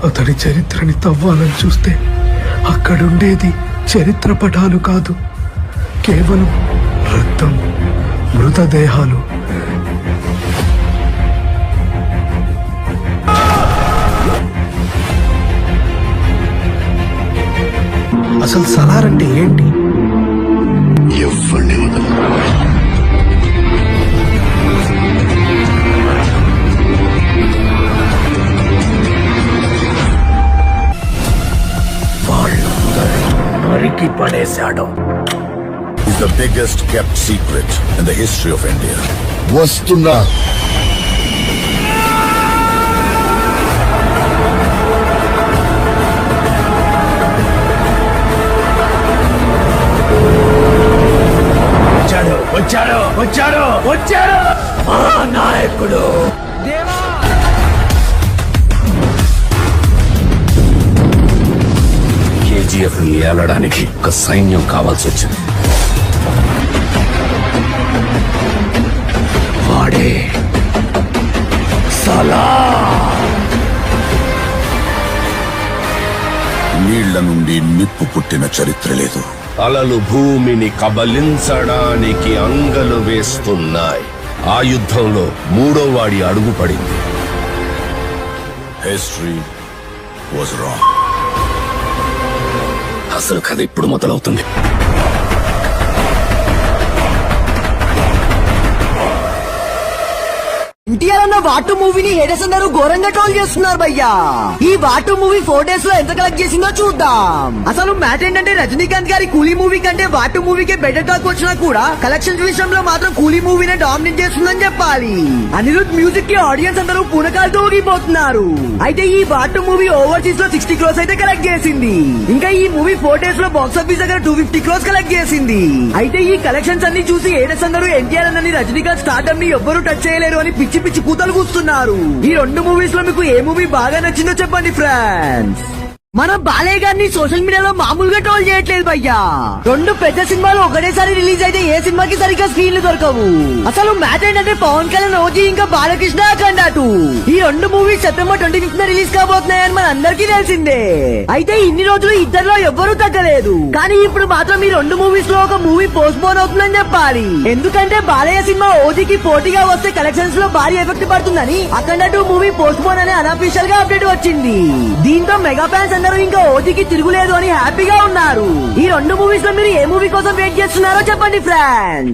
అతడి చరిత్రని తవ్వాలని చూస్తే అక్కడుండేది చరిత్ర పటాలు కాదు, కేవలం రక్తం, మృతదేహాలు. అసలు సలార్ అంటే ఏంటి? ఎవరిని వదలరు. నరికి పడేశాడు. Is the biggest kept secret in the history of India. వస్తున్నా. వచ్చాడు వచ్చాడు వచ్చాడు మా నాయకుడు. కేజీఎఫ్ ని ఏలడానికి ఒక సైన్యం కావాల్సి వచ్చింది. వాడే సలార్. నీళ్ల నుండి నిప్పు పుట్టిన చరిత్ర లేదు. అలలు భూమిని కబలించడానికి అంగలు వేస్తున్నాయి. ఆ యుద్ధంలో మూడో వాడి అడుగు పడింది. History was wrong. అసలు కథ ఇప్పుడు మొదలవుతుంది. ఎన్టీఆర్ అన్న వాటు మూవీని హేడర్స్ అందరూ ఘోరంగా ట్రోల్ చేస్తున్నారు భయ్యా. ఈ వాటు మూవీ 4 days లో ఎంత కలెక్ట్ చేసిందో చూద్దాం. అసలు మ్యాటర్ ఏంటంటే రజనీకాంత్ గారి కూలీ మూవీ కంటే వాటు మూవీకే బెటర్ టాక్ వచ్చినా కూడా కలెక్షన్స్ విషయంలో మాత్రం కూలీ మూవీనే డామినేట్ చేస్తుందని చెప్పాలి. అనిరుద్ మ్యూజిక్ కి ఆడియన్స్ అందరూ పూనకాలతో ఊగిపోతున్నారు. అయితే ఈ వాటు మూవీ ఓవర్సీస్ లో 60 crores అయితే కలెక్ట్ చేసింది. ఇంకా ఈ మూవీ 4 days లో బాక్స్ ఆఫీస్ దగ్గర 250 crores కలెక్ట్ చేసింది. అయితే ఈ కలెక్షన్స్ అన్ని చూసి హేడర్స్ అందరూ ఎన్టీఆర్ అన్నని రజనీకాంత్ స్టార్డమ్ ని ఎవ్వరూ టచ్ చేయలేరు అని పిచ్చి పిచ్చి కూతలు కూస్తున్నారు. ఈ 2 మూవీస్ లో మీకు ఏ మూవీ బాగా నచ్చిందో చెప్పండి ఫ్రెండ్స్. మన బాలయ్య గారిని సోషల్ మీడియాలో మామూలుగా ట్రోల్ చేయట్లేదు భయ్యా. 2 పెద్ద సినిమాలు ఒకటేసారి రిలీజ్ అయితే ఏ సినిమాకి సరిగ్గా స్క్రీన్లు దొరకవు. అసలు మ్యాటర్ ఏంటంటే పవన్ కళ్యాణ్ ఓజీ ఇంకా బాలకృష్ణ అఖండ 2 ఈ 2 మూవీస్ సెప్టెంబర్ 25th రిలీజ్ కాబోతున్నాయని మన అందరికీ తెలిసిందే. అయితే ఇన్ని రోజులు ఇద్దరిలో ఎవ్వరూ తగ్గలేదు. కానీ ఇప్పుడు మాత్రం ఈ 2 మూవీస్ లో ఒక మూవీ పోస్ట్ పోన్ అవుతుందని చెప్పాలి. ఎందుకంటే బాలయ్య సినిమా ఓజీకి పోటీగా వస్తే కలెక్షన్స్ లో భారీ ఎఫెక్ట్ పడుతుందని అఖండ 2 మూవీ పోస్ట్ పోన్ అనే అనఫీషియల్ గా అప్డేట్ వచ్చింది. దీంతో మెగా ఫ్యాన్స్ అందరూ ఇంకా ఓజీకి తిరుగులేదు అని హ్యాపీగా ఉన్నారు. ఈ 2 మూవీస్ లో మీరు ఏ మూవీ కోసం వెయిట్ చేస్తున్నారో చెప్పండి ఫ్రెండ్స్.